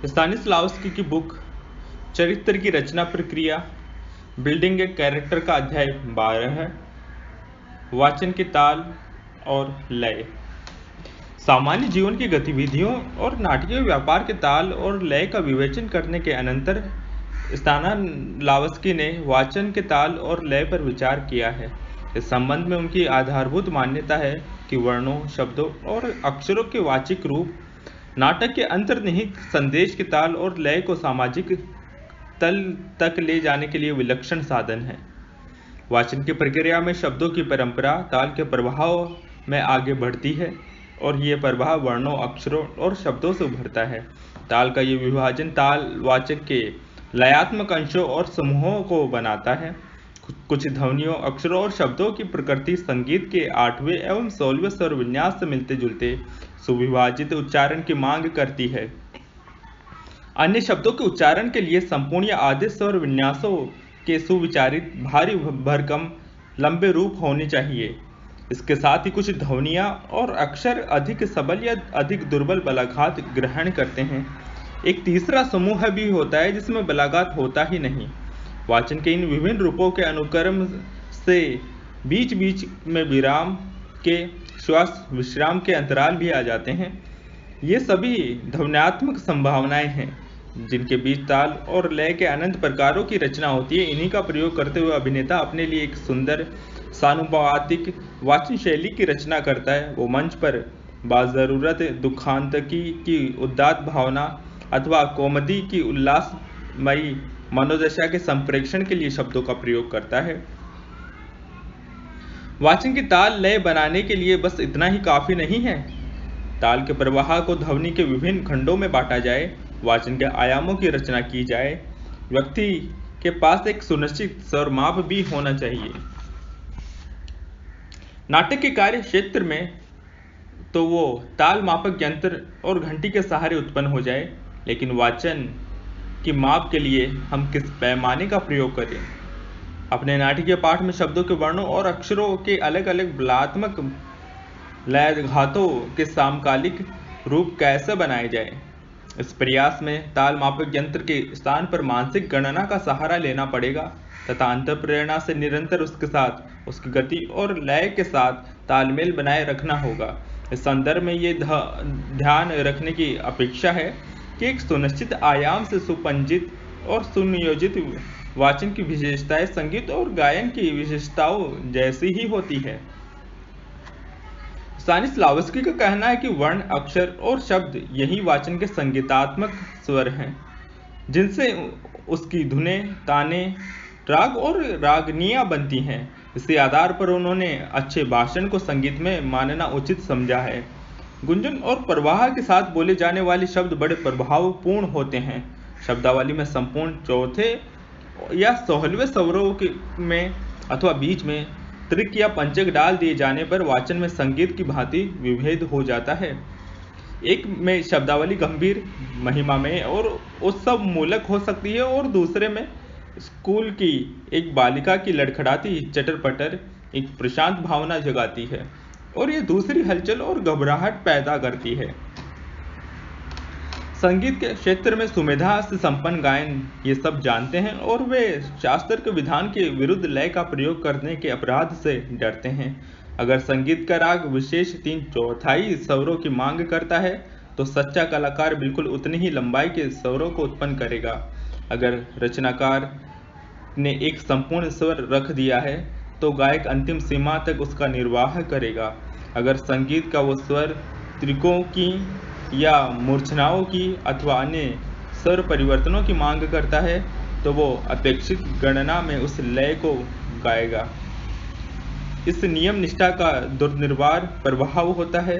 स्तानिस्लावस्की की बुक चरित्र की रचना प्रक्रिया बिल्डिंग ए कैरेक्टर का अध्याय 12 है। वाचन के ताल और लय। सामान्य जीवन की गतिविधियों और नाटकीय व्यापार के ताल और लय का विवेचन करने के अनंतर स्तानिस्लावस्की ने वाचन के ताल और लय पर विचार किया है। इस संबंध में उनकी आधारभूत मान्यता है कि वर्णों, शब्दों और अक्षरों के वाचिक रूप नाटक के अंतर्निहित संदेश के ताल और लय को सामाजिक तल तक ले जाने के लिए विलक्षण साधन है। वाचन की प्रक्रिया में शब्दों की परंपरा ताल के प्रभाव में आगे बढ़ती है और ये प्रभाव वर्णों, अक्षरों और शब्दों से उभरता है। ताल का ये विभाजन ताल वाचक के लयात्मक अंशों और समूहों को बनाता है। कुछ ध्वनियों, अक्षरों और शब्दों की प्रकृति संगीत के 8वें एवं 16वें स्वर विन्यास से मिलते जुलते सुविभाजित उच्चारण की मांग करती है। अन्य शब्दों के उच्चारण के लिए संपूर्ण या आधे स्वर विन्यासों के सुविचारित, भारी भरकम, लंबे रूप होने चाहिए। इसके साथ ही कुछ ध्वनियां और अक्षर अधिक सबल या अधिक दुर्बल बलाघात ग्रहण करते हैं। एक तीसरा समूह भी होता है जिसमें बलाघात होता ही नहीं। वाचन के इन विभिन्न रूपों के अनुक्रम से बीच बीच में विराम के श्वास विश्राम के अंतराल भी आ जाते हैं। ये सभी ध्वन्यात्मक संभावनाएं हैं जिनके बीच ताल और लय के अनंत प्रकारों की रचना होती है। इन्हीं का प्रयोग करते हुए अभिनेता अपने लिए एक सुंदर सानुपातिक वाचन शैली की रचना करता है। वो मंच पर बाज़रूरत दुखांतकी की उदात्त भावना अथवा कौमुदी की उल्लासमयी मनोदशा के संप्रेषण के लिए शब्दों का प्रयोग करता है। वाचन की ताल लय बनाने के लिए बस इतना ही काफी नहीं है। ताल के प्रवाह को ध्वनि के विभिन्न खंडों में बांटा जाए, वाचन के आयामों की रचना की जाए। व्यक्ति के पास एक सुनिश्चित स्वर माप भी होना चाहिए। नाटक के कार्य क्षेत्र में तो वो ताल मापक यंत्र और घंटी के सहारे उत्पन्न हो जाए, लेकिन वाचन की माप के लिए हम किस पैमाने का प्रयोग करें। अपने नाटकीय पाठ में शब्दों के वर्णों और अक्षरों के अलग अलग बलात्मक लयघातों के समकालिक रूप कैसे बनाए जाए। इस प्रयास में ताल मापक यंत्र के स्थान पर मानसिक गणना का सहारा लेना पड़ेगा तथा अंतःप्रेरणा से निरंतर उसके साथ उसकी गति और लय के साथ तालमेल बनाए रखना होगा। इस संदर्भ में ये ध्यान रखने की अपेक्षा है कि एक सुनिश्चित आयाम से सुपंजित और सुनियोजित वाचन की विशेषताएं संगीत और गायन की विशेषताओं जैसी ही होती है। स्तानिस्लावस्की का कहना है कि वर्ण, अक्षर और शब्द यही वाचन के संगीतात्मक स्वर हैं जिनसे उसकी धुनें, ताने, राग और रागनियां बनती हैं। इसी आधार पर उन्होंने अच्छे भाषण को संगीत में मानना उचित समझा है। गुंजन और प्रवाह के साथ बोले जाने वाले शब्द बड़े प्रभावपूर्ण होते हैं। शब्दावली में संपूर्ण चौथे या 16वें स्वरों में अथवा बीच में त्रिक या पंचक डाल दिए जाने पर वाचन में संगीत की भांति विभेद हो जाता है। एक में शब्दावली गंभीर, महिमामय और उत्सव मूलक हो सकती है और दूसरे में स्कूल की एक बालिका की लड़खड़ाती चटर-पटर एक प्रशांत भावना जगाती है और ये दूसरी हलचल और घबराहट पैदा करती है। संगीत के क्षेत्र में सुमेधा से संपन्न गायन ये सब जानते हैं और वे शास्त्र के विधान के विरुद्ध लय का प्रयोग करने के अपराध से डरते हैं। अगर संगीत का राग विशेष 3/4 स्वरों की मांग करता है तो सच्चा कलाकार बिल्कुल उतनी ही लंबाई के स्वरों को उत्पन्न करेगा। अगर रचनाकार ने एक संपूर्ण स्वर रख दिया है तो गायक अंतिम सीमा तक उसका निर्वाह करेगा। अगर संगीत का वो स्वर त्रिकों की या मूर्छनाओं की अथवा अन्य स्वर परिवर्तनों की मांग करता है तो वो अपेक्षित गणना में उस लय को गाएगा। इस नियम निष्ठा का दुर्निवार प्रभाव होता है।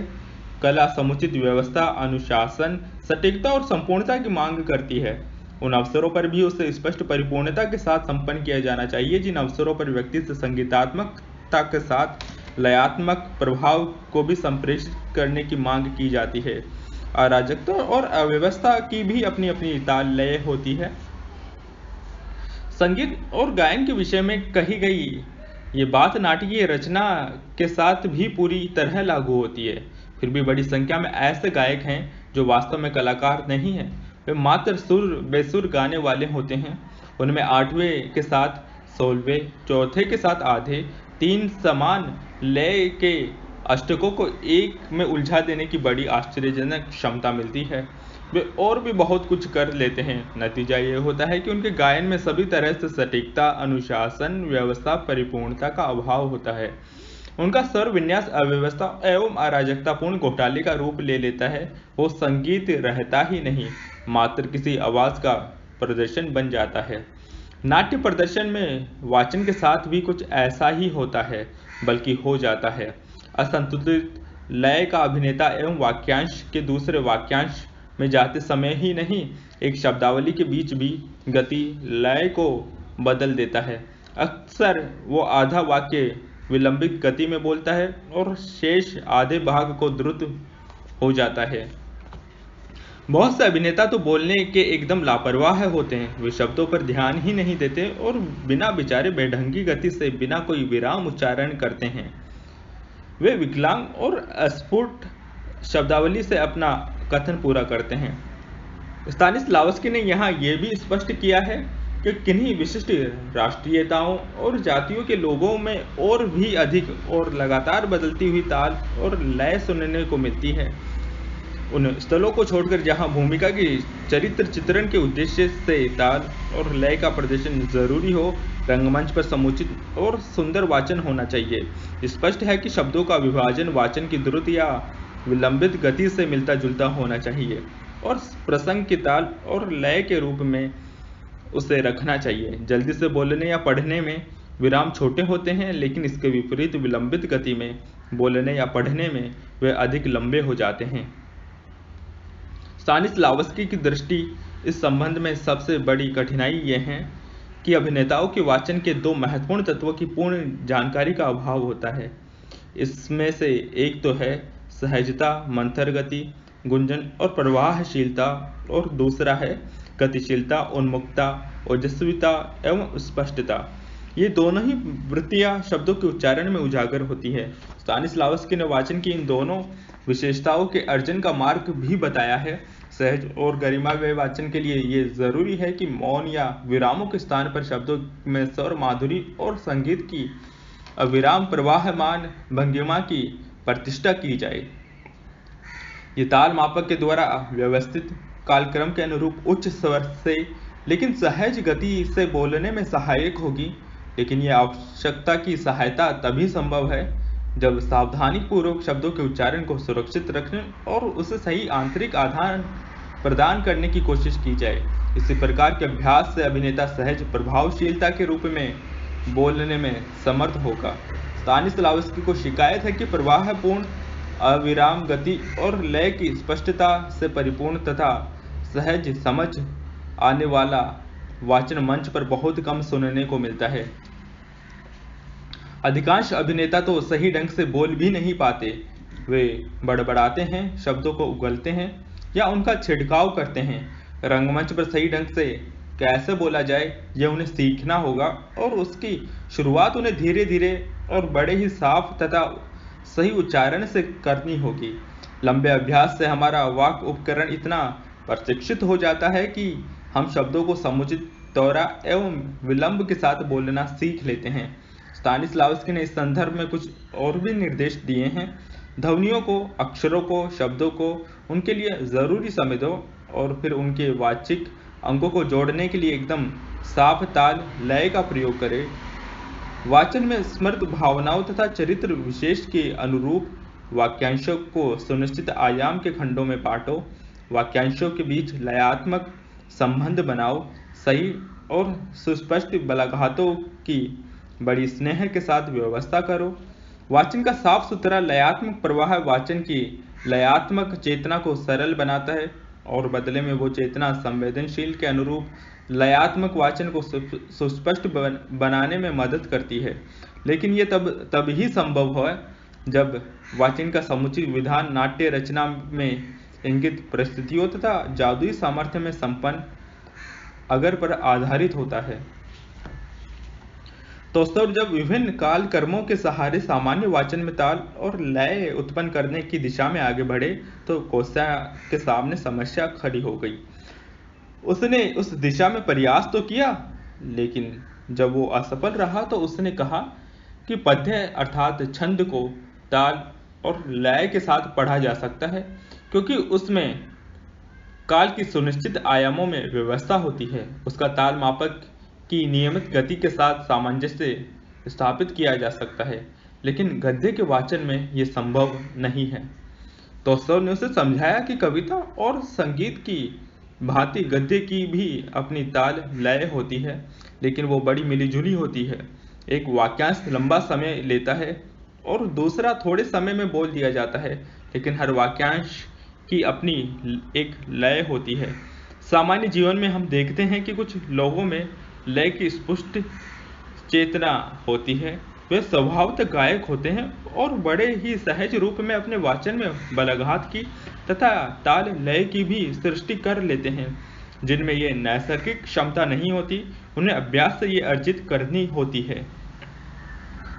कला समुचित व्यवस्था, अनुशासन, सटीकता और संपूर्णता की मांग करती है। उन अवसरों पर भी उसे स्पष्ट परिपूर्णता के साथ संपन्न किया जाना चाहिए जिन अवसरों पर व्यक्ति से संगीतात्मकता के साथ लयात्मक प्रभाव को भी संप्रेषित करने की मांग की जाती है। अराजकता और अव्यवस्था की भी अपनी अपनी ताल लय होती है। संगीत और गायन के विषय में कही गई ये बात नाटकीय रचना के साथ भी पूरी तरह लागू होती है। फिर भी बड़ी संख्या में ऐसे गायक हैं जो वास्तव में कलाकार नहीं हैं। वे मात्र सुर बेसुर गाने वाले होते हैं। उनमें आठवें के साथ सोलहवें, चौथे के साथ आधे, तीन समान लय के अष्टकों को एक में उलझा देने की बड़ी आश्चर्यजनक क्षमता मिलती है। वे और भी बहुत कुछ कर लेते हैं। नतीजा ये होता है कि उनके गायन में सभी तरह से सटीकता, अनुशासन, व्यवस्था, परिपूर्णता का अभाव होता है। उनका स्वर विन्यास अव्यवस्था एवं अराजकतापूर्ण घोटाले का रूप ले लेता है। वो संगीत रहता ही नहीं, मात्र किसी आवाज का प्रदर्शन बन जाता है। नाट्य प्रदर्शन में वाचन के साथ भी कुछ ऐसा ही होता है, बल्कि हो जाता है। असंतुलित लय का अभिनेता एवं वाक्यांश के दूसरे वाक्यांश में जाते समय ही नहीं, एक शब्दावली के बीच भी गति लय को बदल देता है। अक्सर वो आधा वाक्य विलंबित गति में बोलता है और शेष आधे भाग को द्रुत हो जाता है। बहुत से अभिनेता तो बोलने के एकदम लापरवाह होते हैं। वे शब्दों पर ध्यान ही नहीं देते और बिना बेचारे बेढंगी गति से बिना कोई विराम उच्चारण करते हैं। वे विकलांग और अस्फुट शब्दावली से अपना कथन पूरा करते हैं। स्तानिस्लावस्की ने यहाँ ये भी स्पष्ट किया है कि किन्हीं विशिष्ट राष्ट्रीयताओं और जातियों के लोगों में और भी अधिक और लगातार बदलती हुई ताल और लय सुनने को मिलती है। उन स्थलों को छोड़कर जहाँ भूमिका की चरित्र चित्रण के उद्देश्य से ताल और लय का प्रदर्शन जरूरी हो, रंगमंच पर समुचित और सुंदर वाचन होना चाहिए। स्पष्ट है कि शब्दों का विभाजन वाचन की द्रुत या विलंबित गति से मिलता जुलता होना चाहिए और प्रसंग की ताल और लय के रूप में उसे रखना चाहिए। जल्दी से बोलने या पढ़ने में विराम छोटे होते हैं, लेकिन इसके विपरीत विलंबित गति में बोलने या पढ़ने में वे अधिक लंबे हो जाते हैं। स्तानिस्लावस्की की दृष्टि इस संबंध में सबसे बड़ी कठिनाई यह है कि अभिनेताओं के वाचन के दो महत्वपूर्ण तत्वों की पूर्ण जानकारी का अभाव होता है। इसमें से एक तो है सहजता, मंथर गति, गुंजन और प्रवाहशीलता, और दूसरा है गतिशीलता, उन्मुक्तता, ओजस्विता एवं स्पष्टता। ये दोनों ही वृत्तियां शब्दों के उच्चारण में उजागर होती है। स्तानिस्लावस्की ने वाचन की इन दोनों विशेषताओं के अर्जन का मार्ग भी बताया है। सहज और गरिमामय वाचन के लिए ये जरूरी है कि मौन या विरामों के स्थान पर शब्दों में स्वर माधुरी और संगीत की अविराम प्रवाहमान भंगिमा की प्रतिष्ठा की जाए। ये ताल मापक के द्वारा व्यवस्थित कालक्रम के अनुरूप उच्च स्वर से लेकिन सहज गति से बोलने में सहायक होगी। लेकिन यह आवश्यकता की सहायता तभी संभव है जब सावधानी पूर्वक शब्दों के उच्चारण को सुरक्षित रखने और उसे सही आंतरिक आधार प्रदान करने की कोशिश की जाए। इसी प्रकार के अभ्यास से अभिनेता सहज प्रभावशीलता के रूप में बोलने में समर्थ होगा। स्तानिस्लावस्की को शिकायत है कि प्रवाहपूर्ण अविराम गति और लय की स्पष्टता से परिपूर्ण तथा सहज समझ आने वाला वाचन मंच पर बहुत कम सुनने को मिलता है। अधिकांश अभिनेता तो सही ढंग से बोल भी नहीं पाते। वे बड़बड़ाते हैं, शब्दों को उगलते हैं या उनका छिड़काव करते हैं। रंगमंच पर सही ढंग से कैसे बोला जाए यह उन्हें सीखना होगा और उसकी शुरुआत उन्हें धीरे धीरे और बड़े ही साफ तथा सही उच्चारण से करनी होगी। लंबे अभ्यास से हमारा वाक उपकरण इतना प्रशिक्षित हो जाता है कि हम शब्दों को समुचित तोरा एवं विलंब के साथ बोलना सीख लेते हैं। स्तानिस्लावस्की ने इस संदर्भ में कुछ और भी निर्देश दिए हैं। ध्वनियों को, अक्षरों को, शब्दों को उनके लिए जरूरी समझो और फिर उनके वाचिक अंगों को जोड़ने के लिए एकदम साफ ताल लय का प्रयोग करें। वाचन में स्मृत भावनाओं तथा चरित्र विशेष के अनुरूप वाक्यांशों को सुनिश्चित आयाम के खंडों में बांटो। वाक्यांशों के बीच लयात्मक संबंध बनाओ। सही और सुस्पष्ट बलाघातों की बड़ी स्नेह के साथ व्यवस्था करो। वाचन का साफ सुथरा लयात्मक प्रवाह वाचन की लयात्मक चेतना को सरल बनाता है और बदले में वो चेतना संवेदनशील के अनुरूप लयात्मक वाचन को सुस्पष्ट बनाने में मदद करती है। लेकिन ये तब ही संभव है जब वाचन का समुचित विधान नाट्य रचना में इंगित परिस्थितियों तथा जादुई सामर्थ्य में संपन्न अगर पर आधारित होता है। दोस्तों, जब विभिन्न काल कर्मों के सहारे सामान्य वाचन में ताल और लय उत्पन्न करने की दिशा में आगे बढ़े तो कोसा के सामने समस्या खड़ी हो गई। उसने उस दिशा में प्रयास तो किया, लेकिन जब वो असफल रहा तो उसने कहा कि पद्य अर्थात छंद को ताल और लय के साथ पढ़ा जा सकता है, क्योंकि उसमें काल की सुनिश्चित आयामों में व्यवस्था होती है। उसका ताल मापक की नियमित गति के साथ सामंजस्य स्थापित किया जा सकता है, लेकिन गद्य के वाचन में ये संभव नहीं है। तोस्तोव ने उसे समझाया कि कविता और संगीत की भांति गद्य की भी अपनी ताल लय होती है, लेकिन वो बड़ी मिलीजुली होती है। एक वाक्यांश लंबा समय लेता है और दूसरा थोड़े समय में बोल दिया जाता है, लेकिन हर वाक्यांश की अपनी एक लय होती है। सामान्य जीवन में हम देखते हैं कि कुछ लोगों में लय की स्पष्ट चेतना होती है। वे स्वभावतः गायक होते हैं और बड़े ही सहज रूप में अपने वाचन में बलाघात की तथा ताल लय की भी सृष्टि कर लेते हैं। जिनमें ये नैसर्गिक क्षमता नहीं होती, उन्हें अभ्यास से ये अर्जित करनी होती है।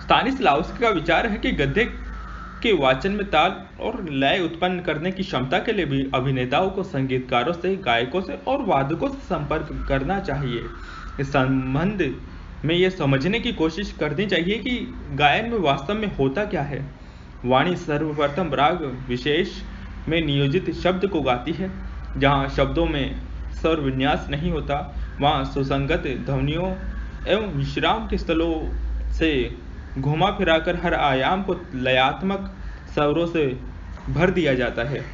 स्तानिस्लावस्की का विचार है कि गद्य के वाचन में ताल और लय उत्पन्न करने की क्षमता के लिए भी अभिनेताओं को संगीतकारों से, गायकों से और वादकों से संपर्क करना चाहिए। इस संबंध में यह समझने की कोशिश करनी चाहिए कि गायन में वास्तव में होता क्या है। वाणी सर्वप्रथम राग विशेष में नियोजित शब्द को गाती है। जहाँ शब्दों में स्वर विन्यास नहीं होता, वहाँ सुसंगत ध्वनियों एवं विश्राम के स्थलों से घुमा फिराकर हर आयाम को लयात्मक स्वरों से भर दिया जाता है।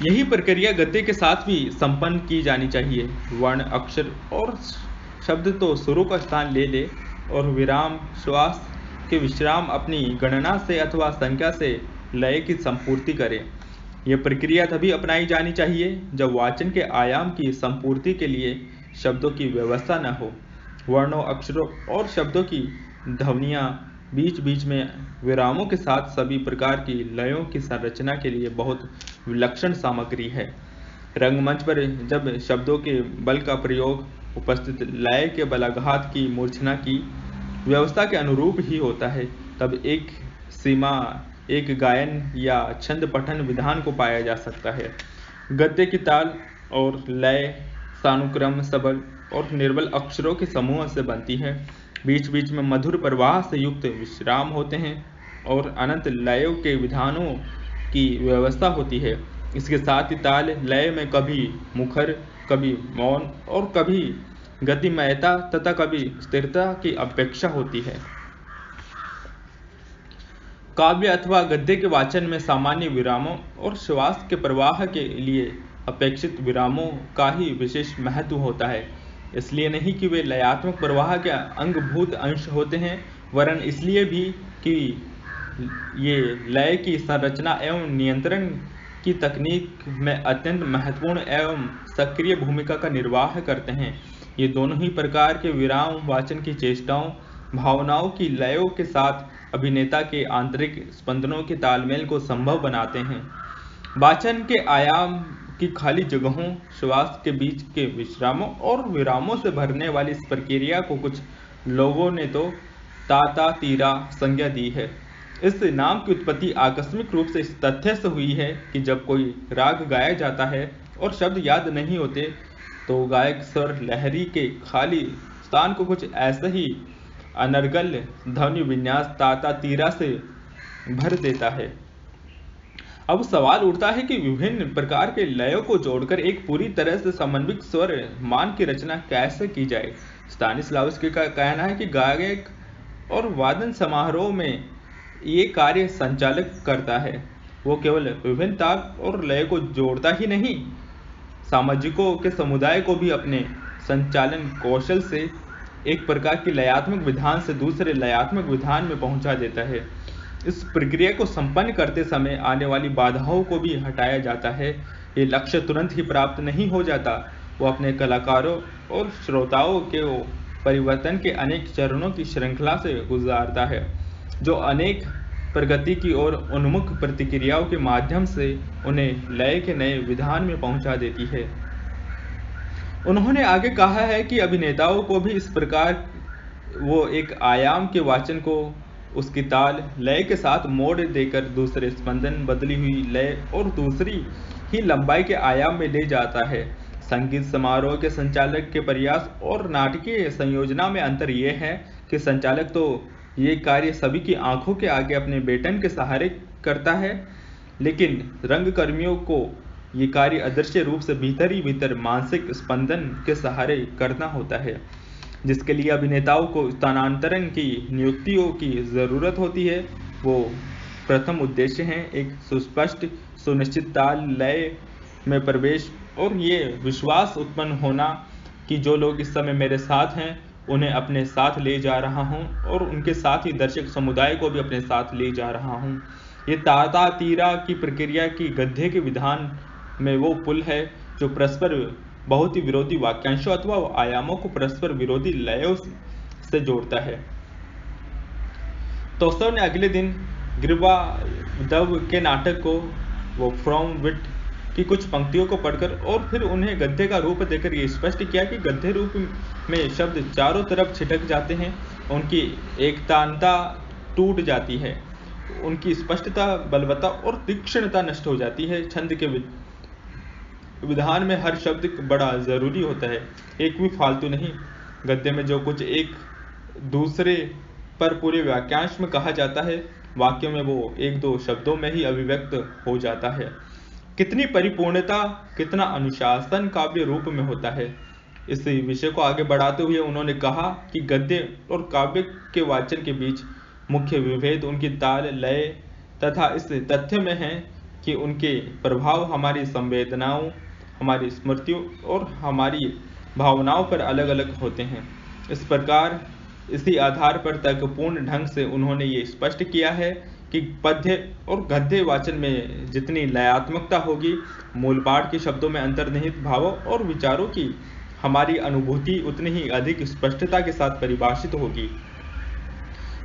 यही प्रक्रिया गद्य के साथ भी संपन्न की जानी चाहिए। वर्ण, अक्षर और शब्द तो सुरों का स्थान ले ले और विराम, श्वास के विश्राम अपनी गणना से अथवा संख्या से लय की संपूर्ति करें। यह प्रक्रिया तभी अपनाई जानी चाहिए जब वाचन के आयाम की संपूर्ति के लिए शब्दों की व्यवस्था न हो। वर्णों, अक्षरों और शब्दों की ध्वनियाँ बीच बीच में विरामों के साथ सभी प्रकार की लयों की संरचना के लिए बहुत विलक्षण सामग्री है। रंगमंच पर जब शब्दों के बल का प्रयोग उपस्थित लय के बलाघात की मूर्छना की व्यवस्था के अनुरूप ही होता है, तब एक सीमा, एक गायन या छंद पठन विधान को पाया जा सकता है। गद्य की ताल और लय सानुक्रम, सबल और निर्बल अक्षरों के समूह से बनती है। बीच बीच में मधुर प्रवाह से युक्त विश्राम होते हैं और अनंत लयों के विधानों की व्यवस्था होती है। इसके साथ ही ताल लय में कभी मुखर, कभी मौन और कभी गतिमयता तथा कभी स्थिरता की अपेक्षा होती है। काव्य अथवा गद्य के वाचन में सामान्य विरामों और श्वास के प्रवाह के लिए अपेक्षित विरामों का ही विशेष महत्व होता है। इसलिए नहीं कि वे लयात्मक प्रवाह के अंगभूत अंश होते हैं, वरन इसलिए भी कि ये लय की संरचना एवं नियंत्रण की तकनीक में अत्यंत महत्वपूर्ण एवं सक्रिय भूमिका का निर्वाह करते हैं। ये दोनों ही प्रकार के विराम वाचन की चेष्टाओं, भावनाओं की लयों के साथ अभिनेता के आंतरिक स्पंदनों के तालमेल को संभव बनाते हैं। वाचन के आयाम की खाली जगहों, श्वास के बीच के विश्रामों और विरामों से भरने वाली इस प्रक्रिया को कुछ लोगों ने तो ताता तीरा संज्ञा दी है। इस नाम की उत्पत्ति आकस्मिक रूप से इस तथ्य से हुई है कि जब कोई राग गाया जाता है और शब्द याद नहीं होते, तो गायक स्वर लहरी के खाली स्थान को कुछ ऐसे ही अनर्गल ध्वनि विन्यास ताता तीरा से भर देता है। अब सवाल उठता है कि विभिन्न प्रकार के लयों को जोड़कर एक पूरी तरह से समन्वित स्वर मान की रचना कैसे की जाए। स्तानिस्लावस्की का कहना है कि गायक और वादन समारोह में ये कार्य संचालक करता है। वो केवल विभिन्न ताल और लय को जोड़ता ही नहीं, सामाजिकों के समुदाय को भी अपने संचालन कौशल से एक प्रकार की लयात्मक विधान से दूसरे लयात्मक विधान में पहुंचा देता है। इस प्रक्रिया को संपन्न करते समय आने वाली बाधाओं को भी हटाया जाता है। ये लक्ष्य तुरंत ही प्राप्त नहीं हो जाता, वो अपने कलाकारों और श्रोताओं के परिवर्तन के अनेक चरणों की श्रृंखला से गुजारता है, जो अनेक प्रगति की ओर उन्मुख प्रतिक्रियाओं के माध्यम से उन्हें लय के नए विधान में पहुंचा देती है। उन्होंने आगे कहा है कि अभिनेताओं को भी इस प्रकार वो एक आयाम के वाचन को उसकी ताल लय के साथ मोड़ देकर दूसरे स्पंदन, बदली हुई लय और दूसरी ही लंबाई के आयाम में ले जाता है। संगीत समारोह के संचालक के प्रयास और नाटकीय संयोजना में अंतर ये है कि संचालक तो ये कार्य सभी की आंखों के आगे अपने बेटन के सहारे करता है, लेकिन रंगकर्मियों को ये कार्य अदृश्य रूप से भीतर ही भीतर मानसिक स्पंदन के सहारे करना होता है, जिसके लिए अभिनेताओं को स्थानांतरण की नियुक्तियों की जरूरत होती है। वो प्रथम उद्देश्य है एक सुस्पष्ट सुनिश्चित ताल लय में प्रवेश और ये विश्वास उत्पन्न होना कि जो लोग इस समय मेरे साथ हैं उन्हें अपने साथ ले जा रहा हूं और उनके साथ ही दर्शक समुदाय को भी अपने साथ ले जा रहा हूं। ये ताता तीरा की प्रक्रिया की गद्य के विधान में वो पुल है जो परस्पर बहुत ही विरोधी वाक्यांशों अथवा आयामों को परस्पर विरोधी लयों से जोड़ता है। तोस्तव ने अगले दिन ग्रीवादव के नाटक को वो फ्रॉम विट की कुछ पंक्तियों को पढ़कर और फिर उन्हें गद्य का रूप देकर ये स्पष्ट किया कि गद्य रूप में शब्द चारों तरफ छिटक जाते हैं, उनकी एकतानता टूट जाती है, उनकी स्पष्टता बलवत्ता और तीक्ष्णता नष्ट हो जाती है। छंद के विधान में हर शब्द बड़ा जरूरी होता है, एक भी फालतू नहीं। गद्य में जो कुछ एक दूसरे पर पूरे वाक्यांश में कहा जाता है, वाक्य में वो एक दो शब्दों में ही अभिव्यक्त हो जाता है। कितनी परिपूर्णता, कितना अनुशासन काव्य रूप में होता है। इस विषय को आगे बढ़ाते हुए उन्होंने कहा कि गद्य और काव्य के वाचन के बीच मुख्य विभेद उनकी ताल लय तथा इस तथ्य में है कि उनके प्रभाव हमारी संवेदनाओं, हमारी स्मृतियों और हमारी भावनाओं पर अलग अलग होते हैं। इस प्रकार इसी आधार पर तर्कपूर्ण ढंग से उन्होंने ये स्पष्ट किया है कि पद्य और गद्य वाचन में जितनी लयात्मकता होगी, मूल पाठ के शब्दों में अंतर्निहित भावों और विचारों की हमारी अनुभूति उतनी ही अधिक स्पष्टता के साथ परिभाषित होगी।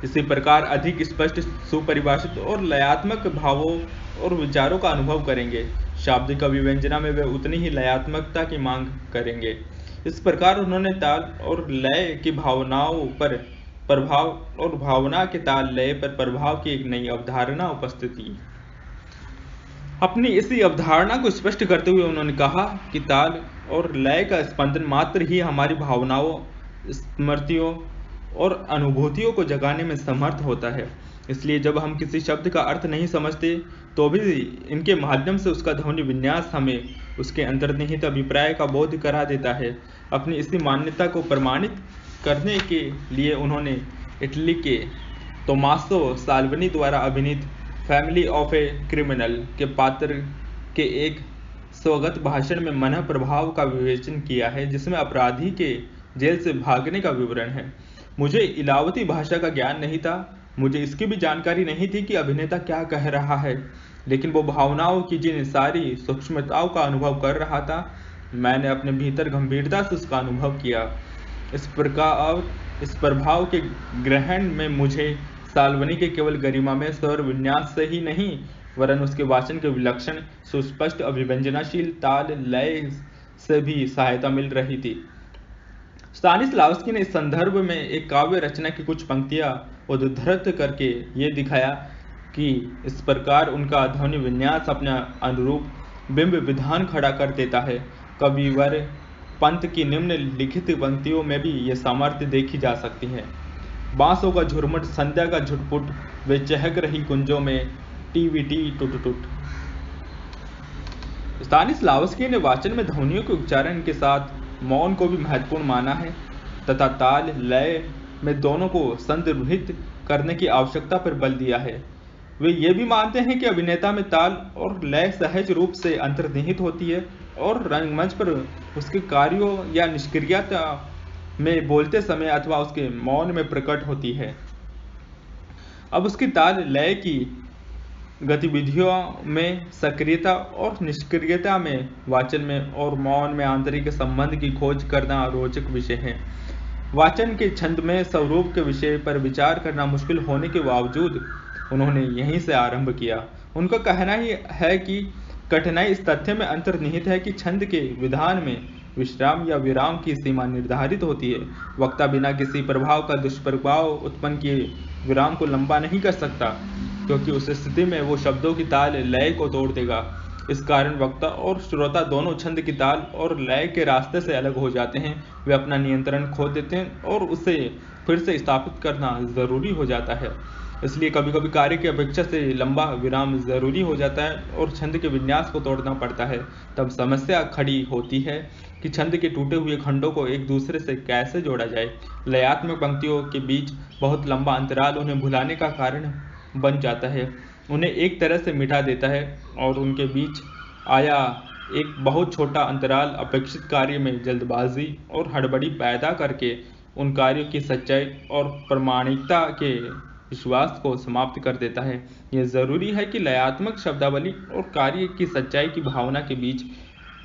इसी प्रकार अधिक स्पष्ट, सुपरिभाषित और लयात्मक भावों और विचारों का अनुभव करेंगे। शाब्दिक अभिव्यंजना में वे उतनी ही लयात्मकता की मांग करेंगे। इस प्रकार उन्होंने ताल और लय की भावनाओं पर प्रभाव और भावना के ताल लय पर प्रभाव की एक नई अवधारणा उपस्थित की। अपनी इसी अवधारणा को स्पष्ट करते हुए उन्होंने कहा कि ताल और लय का स्पंदन मात्र ही हमारी भावनाओं, स्मृतियों और अनुभूतियों को जगाने में समर्थ होता है। इसलिए जब हम किसी शब्द का अर्थ नहीं समझते तो भी इनके माध्यम से उसका ध्वनि विन्यास हमें उसके अंतर्निहित अभिप्राय का बोध करा देता है। अपनी इसी मान्यता को प्रमाणित करने के लिए उन्होंने इटली के तोमासो साल्वनी द्वारा अभिनीत फैमिली ऑफ ए क्रिमिनल के पात्र के एक स्वगत भाषण में मन प्रभाव का विवेचन किया है, जिसमें अपराधी के जेल से भागने का विवरण है। मुझे इलावती भाषा का ज्ञान नहीं था, मुझे इसकी भी जानकारी नहीं थी कि अभिनेता क्या कह रहा है, लेकिन वो भावनाओं की जिन सारी सूक्ष्मताओं का अनुभव कर रहा था, मैंने अपने भीतर गंभीरता से उसका अनुभव किया। इस प्रभाव के ग्रहण में मुझे साल्वनी के केवल गरिमा में स्वर विन्यास से ही नहीं, वरन उसके वाचन के विलक्षण, सुस्पष्ट, अभिव्यंजनाशील ताल लय से भी सहायता मिल रही थी। स्तानिस्लावस्की ने इस संदर्भ में एक काव्य रचना की कुछ पंक्तियां उद्धृत करके ये दिखाया कि इस प्रकार उनका ध्वनि विन्यास अपना अनुरूप बिंब विधान खड़ा कर देता है। कविवर पंत की निम्न लिखित पंक्तियों में भी ये सामर्थ्य देखी जा सकती है। बांसों का झुरमुट, संध्या का झुटपुट, वे चहक रही कुंजों में टी टुट टुट। स्तानिस्लावस्की ने वाचन में ध्वनियों के उच्चारण के साथ मौन को भी महत्वपूर्ण माना है तथा ताल लय में दोनों को संदर्भित करने की आवश्यकता पर बल दिया है। वे ये भी मानते हैं कि अभिनेता में ताल और लय सहज रूप से अंतर्निहित होती है और रंगमंच पर उसके कार्यों या निष्क्रियता में बोलते समय अथवा उसके मौन में प्रकट होती है। अब उसकी ताल लय की गतिविधियों में सक्रियता और निष्क्रियता में, वाचन में और मौन में आंतरिक संबंध की खोज करना रोचक विषय है। वाचन के छंद में स्वरूप के विषय पर विचार करना मुश्किल होने के बावजूद उन्होंने यहीं से आरंभ किया। उनका कहना ही है कि कठिनाई इस तथ्य में अंतर्निहित है कि छंद के विधान में विश्राम या विराम की सीमा निर्धारित होती है। वक्ता बिना किसी प्रभाव का दुष्प्रभाव उत्पन्न किए विराम को लंबा नहीं कर सकता, क्योंकि उस स्थिति में वो शब्दों की ताल लय को तोड़ देगा। इस कारण वक्ता और श्रोता दोनों छंद की ताल और लय के रास्ते से अलग हो जाते हैं। वे अपना नियंत्रण खो देते हैं और उसे फिर से स्थापित करना जरूरी हो जाता है। इसलिए कभी कभी कार्य की अपेक्षा से लंबा विराम जरूरी हो जाता है और छंद के विन्यास को तोड़ना पड़ता है। तब समस्या खड़ी होती है कि छंद के टूटे हुए खंडों को एक दूसरे से कैसे जोड़ा जाए। लयात्मक पंक्तियों के बीच बहुत लंबा अंतराल उन्हें भुलाने का कारण बन जाता है, उन्हें एक तरह से मिटा देता है, और उनके बीच आया एक बहुत छोटा अंतराल अपेक्षित कार्य में जल्दबाजी और हड़बड़ी पैदा करके उन कार्यों की सच्चाई और प्रामाणिकता के विश्वास को समाप्त कर देता है। यह जरूरी है कि लयात्मक शब्दावली और कार्य की सच्चाई की भावना के बीच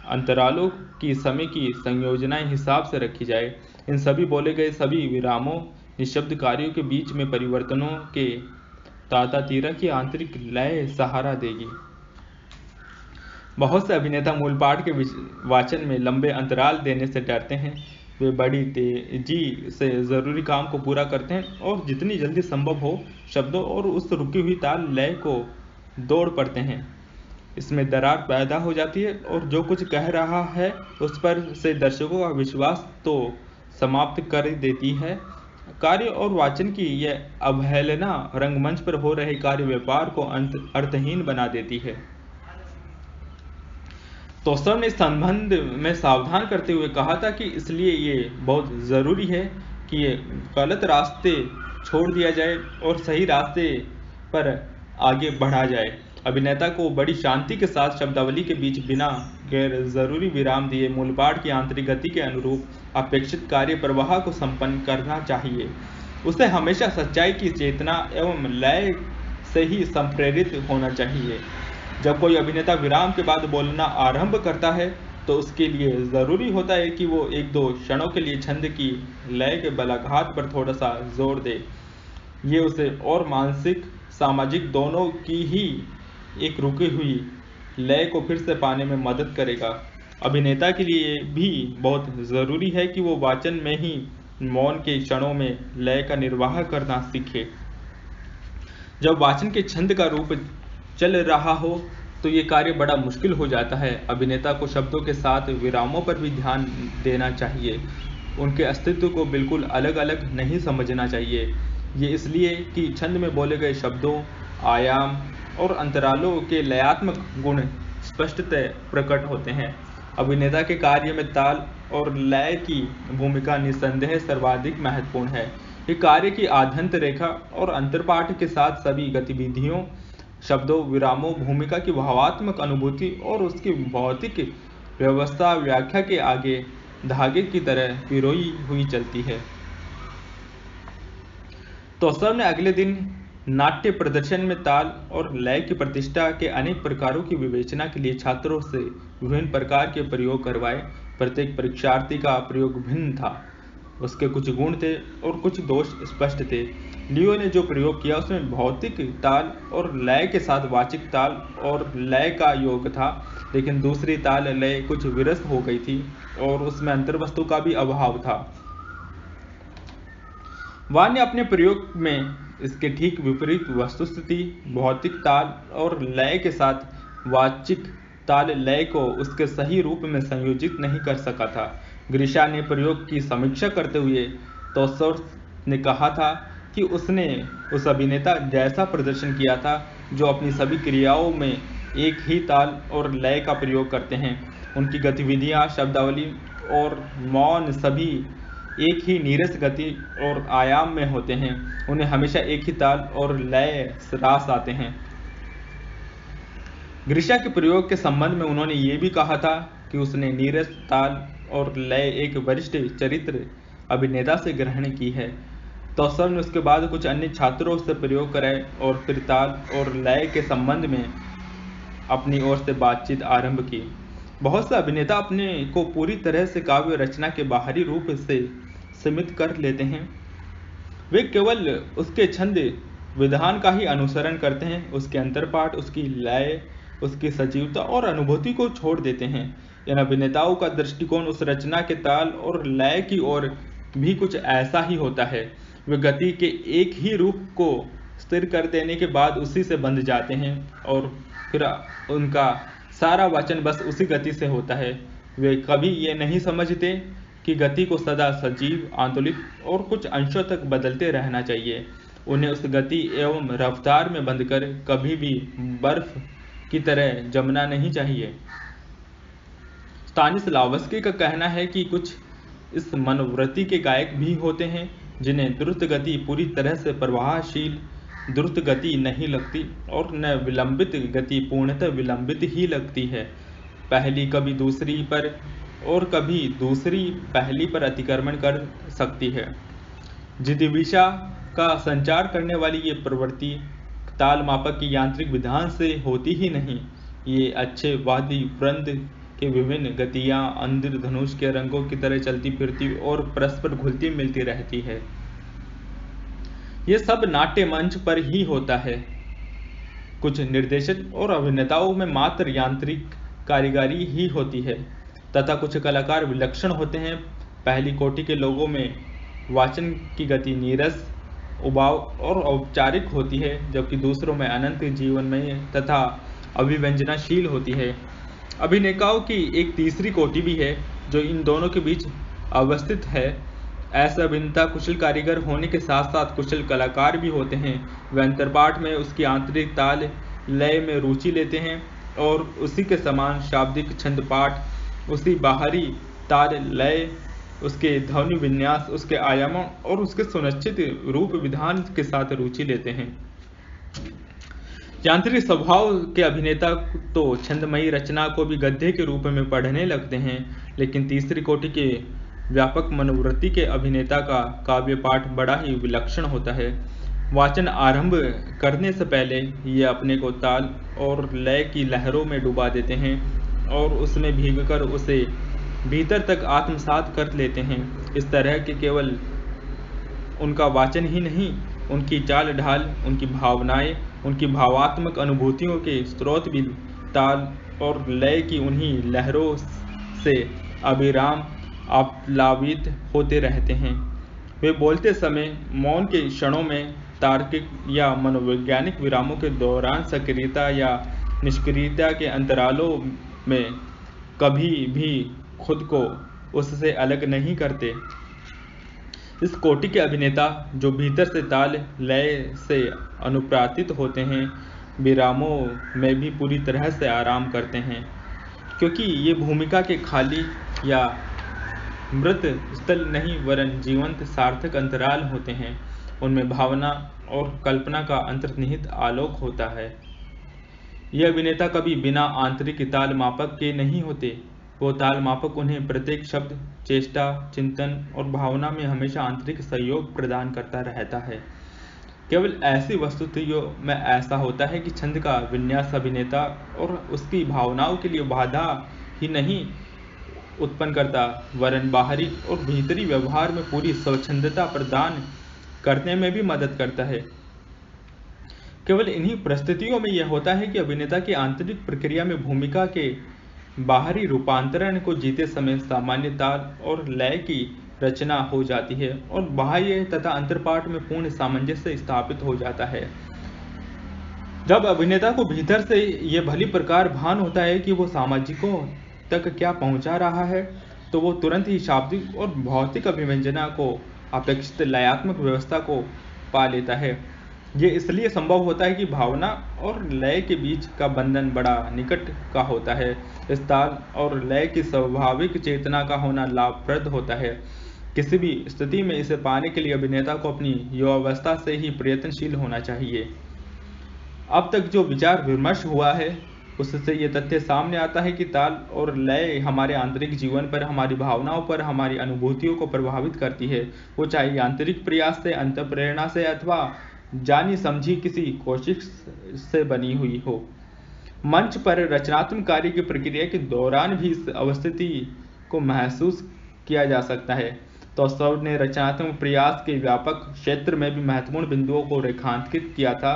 अंतरालों की समय की संयोजनाएं हिसाब से रखी जाए। इन सभी बोले गए सभी विरामों निःशब्द कार्यों के बीच में परिवर्तनों के तातातीरा की आंतरिक लय सहारा देगी। बहुत से अभिनेता मूल पाठ के वाचन में लंबे अंतराल देने से डरते हैं। वे बड़ी तेजी से जरूरी काम को पूरा करते हैं और जितनी जल्दी संभव हो शब्दों और उस रुकी हुई ताल लय को दौड़ पड़ते हैं। इसमें दरार पैदा हो जाती है और जो कुछ कह रहा है उस पर से दर्शकों का विश्वास तो समाप्त कर देती है। कार्य और वाचन की यह अवहेलना रंगमंच पर हो रहे कार्य व्यापार को अर्थहीन बना देती है। तोस्तर ने इस संबंध में सावधान करते हुए कहा था कि इसलिए ये बहुत ज़रूरी है कि ये गलत रास्ते छोड़ दिया जाए और सही रास्ते पर आगे बढ़ा जाए। अभिनेता को बड़ी शांति के साथ शब्दावली के बीच बिना गैर जरूरी विराम दिए मूलपाठ की आंतरिक गति के अनुरूप अपेक्षित कार्य प्रवाह को संपन्न करना चाहिए। उसे हमेशा सच्चाई की चेतना एवं लय से ही संप्रेरित होना चाहिए। जब कोई अभिनेता विराम के बाद बोलना आरंभ करता है तो उसके लिए ज़रूरी होता है कि वो एक दो क्षणों के लिए छंद की लय के बलाघात पर थोड़ा सा जोर दे। ये उसे और मानसिक सामाजिक दोनों की ही एक रुकी हुई लय को फिर से पाने में मदद करेगा। अभिनेता के लिए भी बहुत ज़रूरी है कि वो वाचन में ही मौन के क्षणों में लय का निर्वाह करना सीखे। जब वाचन के छंद का रूप चल रहा हो तो ये कार्य बड़ा मुश्किल हो जाता है। अभिनेता को शब्दों के साथ विरामों पर भी ध्यान देना चाहिए। उनके अस्तित्व को बिल्कुल अलग अलग नहीं समझना चाहिए। ये इसलिए कि छंद में बोले गए शब्दों, आयाम और अंतरालों के लयात्मक गुण स्पष्टतः प्रकट होते हैं। अभिनेता के कार्य में ताल और लय की भूमिका निस्संदेह सर्वाधिक महत्वपूर्ण है। ये कार्य की आद्यंत रेखा और अंतरपाठ के साथ सभी गतिविधियों, शब्दों, विरामों, भूमिका की भावात्मक अनुभूति और उसकी भौतिक व्यवस्था व्याख्या के आगे धागे की तरह पिरोई हुई चलती है। तोस्तर ने अगले दिन नाट्य प्रदर्शन में ताल और लय की प्रतिष्ठा के अनेक प्रकारों की विवेचना के लिए छात्रों से विभिन्न प्रकार के प्रयोग करवाए। प्रत्येक परीक्षार्थी का प्रयोग भिन्न था। उसके कुछ गुण थे और कुछ दोष स्पष्ट थे। लियो ने जो प्रयोग किया उसमें भौतिक ताल और लय के साथ वाचिक ताल और लय का योग था, लेकिन दूसरी ताल लय कुछ विरस्त हो गई थी और उसमें अंतर्वस्तु का भी अभाव था। वान ने अपने प्रयोग में इसके ठीक विपरीत वस्तुस्थिति भौतिक ताल और लय के साथ वाचिक ताल लय को उसके सही रूप में संयोजित नहीं कर सका था। ग्रीशा ने प्रयोग की समीक्षा करते हुए तोस्तर ने कहा था कि उसने उस अभिनेता जैसा प्रदर्शन किया था जो अपनी सभी क्रियाओं में एक ही ताल और लय का प्रयोग करते हैं। उनकी गतिविधियां, शब्दावली और मौन सभी एक ही नीरस गति और आयाम में होते हैं। उन्हें हमेशा एक ही ताल और लय रास आते हैं। ग्रीशा के प्रयोग के संबंध में उन्होंने ये भी कहा था कि उसने नीरस ताल और लय एक वरिष्ठ चरित्र अभिनेता से ग्रहण की है। तोस्तर ने उसके बाद कुछ अन्य छात्रों से प्रयोग कराए और फिर ताल और लय के संबंध में अपनी ओर से बातचीत आरंभ की। बहुत से अभिनेता अपने को पूरी तरह से काव्य रचना के बाहरी रूप से सीमित कर लेते हैं। वे केवल उसके छंद विधान का ही अनुसरण करते हैं, उसके अंतरपाठ, उसकी लय, उसकी सजीवता और अनुभूति को छोड़ देते हैं। इन अभिनेताओं का दृष्टिकोण उस रचना के ताल और लय की ओर भी कुछ ऐसा ही होता है। वे गति के एक ही रूप को स्थिर कर देने के बाद उसी से बंध जाते हैं और फिर उनका सारा वाचन बस उसी गति से होता है। वे कभी ये नहीं समझते कि गति को सदा सजीव, आंदोलित और कुछ अंशों तक बदलते रहना चाहिए। उन्हें उस गति एवं रफ्तार में बंधकर कभी भी बर्फ की तरह जमना नहीं चाहिए। स्टानिस्लावस्की का कहना है कि कुछ इस मनोवृत्ति के गायक भी होते हैं जिन्हें द्रुत गति पूरी तरह से प्रवाहशील द्रुत गति नहीं लगती और न विलंबित गति पूर्णतः विलंबित ही लगती है। पहली कभी दूसरी पर और कभी दूसरी पहली पर अतिक्रमण कर सकती है। जिदिविषा का संचार करने वाली ये प्रवृत्ति ताल मापक की यांत्रिक विधान से होती ही नहीं। ये अच्छे वाद्य वृंद के विभिन्न गतियां इंद्रधनुष के रंगों की तरह चलती फिरती और परस्पर घुलती मिलती रहती है। ये सब नाट्य मंच पर ही होता है। कुछ निर्देशक और अभिनेताओं में मात्र यांत्रिक कारीगरी ही होती है तथा कुछ कलाकार विलक्षण होते हैं। पहली कोटि के लोगों में वाचन की गति नीरस, उबाऊ और औपचारिक होती है, जबकि दूसरों में अनंत जीवनमय तथा अभिव्यंजनाशील होती है। अभिनेताओं की एक तीसरी कोटि भी है जो इन दोनों के बीच अवस्थित है। ऐसे अभिनेता कुशल कारीगर होने के साथ साथ कुशल कलाकार भी होते हैं। वे अंतर्पाठ में उसकी आंतरिक ताल लय में रुचि लेते हैं और उसी के समान शाब्दिक छंद पाठ, उसी बाहरी ताल लय, उसके ध्वनि विन्यास, उसके आयामों और उसके सुनिश्चित रूप विधान के साथ रुचि लेते हैं। यांत्रिक स्वभाव के अभिनेता तो छंदमयी रचना को भी गद्य के रूप में पढ़ने लगते हैं, लेकिन तीसरी कोटि के व्यापक मनोवृत्ति के अभिनेता का काव्य पाठ बड़ा ही विलक्षण होता है। वाचन आरंभ करने से पहले ये अपने को ताल और लय की लहरों में डुबा देते हैं और उसमें भीगकर उसे भीतर तक आत्मसात कर लेते हैं। इस तरह के केवल उनका वाचन ही नहीं, उनकी चाल ढाल, उनकी भावनाएं, उनकी भावात्मक अनुभूतियों के स्रोत भी ताल और लय की उन्हीं लहरों से अविराम आप्लावित होते रहते हैं। वे बोलते समय मौन के क्षणों में, तार्किक या मनोवैज्ञानिक विरामों के दौरान, सक्रियता या निष्क्रियता के अंतरालों में कभी भी खुद को उससे अलग नहीं करते। इस कोटि के अभिनेता जो भीतर से ताल लय से अनुप्रातित होते हैं, विरामों में भी पूरी तरह से आराम करते हैं, क्योंकि ये भूमिका के खाली या मृत स्थल नहीं वरन जीवंत सार्थक अंतराल होते हैं। उनमें भावना और कल्पना का अंतर्निहित आलोक होता है। ये अभिनेता कभी बिना आंतरिक ताल मापक के नहीं होते। वो ताल मापक उन्हें प्रत्येक शब्द, चेष्टा, चिंतन और भावना में हमेशा आंतरिक सहयोग प्रदान करता रहता है। केवल ऐसी वस्तुस्थितियों में ऐसा होता है कि छंद का विन्यास अभिनेता और उसकी भावनाओं के लिए बाधा ही नहीं उत्पन्न करता, वरन बाहरी और भीतरी व्यवहार में पूरी स्वच्छंदता प्रदान करने में भी मदद करता है। केवल इन्हीं परिस्थितियों में यह होता है कि अभिनेता की आंतरिक प्रक्रिया में भूमिका के बाहरी रूपांतरण को जीते समय सामान्य ताल और लय की रचना हो जाती है और बाह्य तथा अंतर्पाठ में पूर्ण सामंजस्य स्थापित हो जाता है। जब अभिनेता को भीतर से ये भली प्रकार भान होता है कि वो सामाजिकों तक क्या पहुंचा रहा है, तो वो तुरंत ही शाब्दिक और भौतिक अभिव्यंजना को अपेक्षित लयात्मक व्यवस्था को पा लेता है। ये इसलिए संभव होता है कि भावना और लय के बीच का बंधन बड़ा निकट का होता है। इस ताल और लय की स्वाभाविक चेतना का होना लाभप्रद होता है। किसी भी स्थिति में इसे पाने के लिए अभिनेता को अपनी युवावस्था से ही प्रयत्नशील होना चाहिए। अब तक जो विचार विमर्श हुआ है उससे ये तथ्य सामने आता है कि ताल और लय हमारे आंतरिक जीवन पर, हमारी भावनाओं पर, हमारी अनुभूतियों को प्रभावित करती है। वो चाहे आंतरिक प्रयास से, अंतःप्रेरणा से अथवा जानी समझी किसी कोशिश से बनी हुई हो। मंच पर रचनात्मक कार्य की प्रक्रिया के दौरान भी इस अवस्थिति को महसूस किया जा सकता है। तोस्तव ने रचनात्मक प्रयास के व्यापक क्षेत्र में भी महत्वपूर्ण बिंदुओं को रेखांकित किया था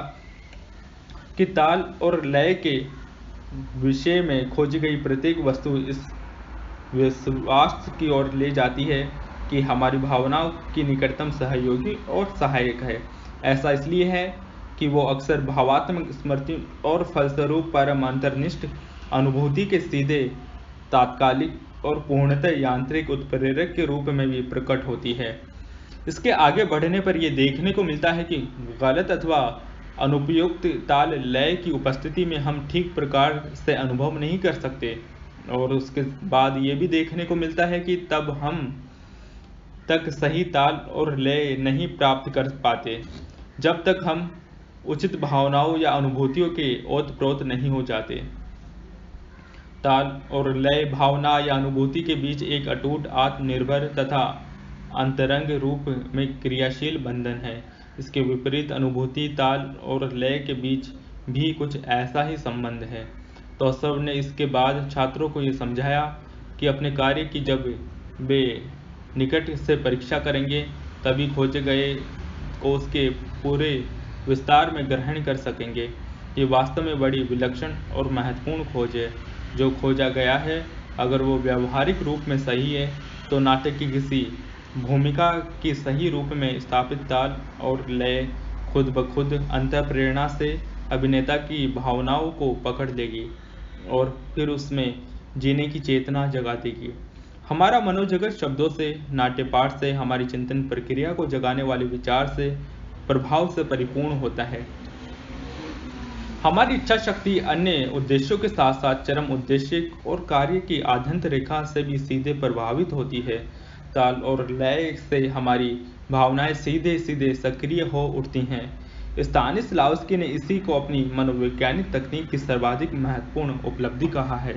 कि ताल और लय के विषय में खोजी गई प्रत्येक वस्तु इस विश्वास की ओर ले जाती है कि हमारी भावनाओं की निकटतम सहयोगी और सहायक है। ऐसा इसलिए है कि वो अक्सर भावात्मक स्मृति और फलस्वरूप परम अंतर्निष्ठ अनुभूति के सीधे, तात्कालिक और पूर्णतः यांत्रिक उत्प्रेरक के रूप में भी प्रकट होती है। इसके आगे बढ़ने पर यह देखने को मिलता है कि गलत अथवा अनुपयुक्त ताल लय की उपस्थिति में हम ठीक प्रकार से अनुभव नहीं कर सकते, और उसके बाद ये भी देखने को मिलता है कि तब हम तक सही ताल और लय नहीं प्राप्त कर पाते जब तक हम उचित भावनाओं या अनुभूतियों के ओतप्रोत नहीं हो जाते। ताल और लय भावना या अनुभूति के बीच एक अटूट, आत्मनिर्भर तथा अंतरंग रूप में क्रियाशील बंधन है। इसके विपरीत अनुभूति, ताल और लय के बीच भी कुछ ऐसा ही संबंध है। तौसव ने इसके बाद छात्रों को ये समझाया कि अपने कार्य की जब वे निकट से परीक्षा करेंगे, तभी खोजे गए को उसके पूरे विस्तार में ग्रहण कर सकेंगे। ये वास्तव में बड़ी विलक्षण और महत्वपूर्ण खोज है। जो खोजा गया है, अगर वो व्यावहारिक रूप में सही है, तो नाटक की किसी भूमिका की सही रूप में स्थापित ताल और लय खुद ब खुद अंतःप्रेरणा से अभिनेता की भावनाओं को पकड़ लेगी और फिर उसमें जीने की चेतना जगा देगी। हमारा मनोजगत शब्दों से, नाट्य पाठ से, हमारी चिंतन प्रक्रिया को जगाने वाले विचार से, प्रभाव से परिपूर्ण होता है। हमारी इच्छा शक्ति अन्य उद्देश्यों के साथ साथ चरम उद्देश्य और कार्य की आद्यंत रेखा से भी सीधे प्रभावित होती है। ताल और लय से हमारी भावनाएं सीधे सीधे सक्रिय हो उठती हैं। स्तानिस्लावस्की ने इसी को अपनी मनोवैज्ञानिक तकनीक की सर्वाधिक महत्वपूर्ण उपलब्धि कहा है।